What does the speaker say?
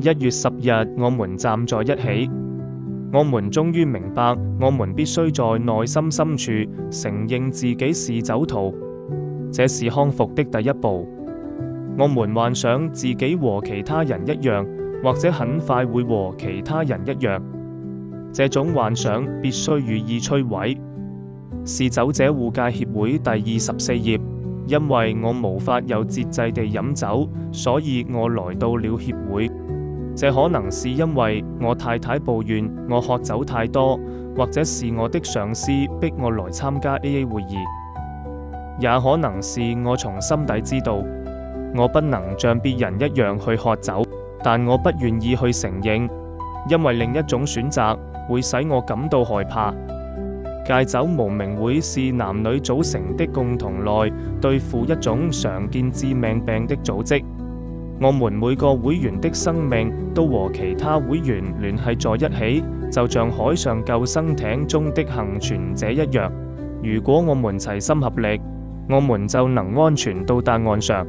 1月10日，我們站在一起。我們終於明白，我們必須在內心深處承認自己是酒徒，這是康復的第一步。我們幻想自己和其他人一樣，或者很快會和其他人一樣。這種幻想必須予以摧毀。是酒者護戒協會第24頁。因為我無法有節制地飲酒，所以我來到了協會。這可能是因為我太太抱怨我喝酒太多，或者是我的上司逼我來參加 AA 會議，也可能是我從心底知道我不能像別人一樣去喝酒，但我不願意去承認，因為另一種選擇會使我感到害怕。戒酒無名會是男女組成的共同來對付一種常見致命病的組織。我們每個會員的生命都和其他會員聯繫在一起，就像海上救生艇中的幸存者一樣。如果我們齊心合力，我們就能安全到達岸上。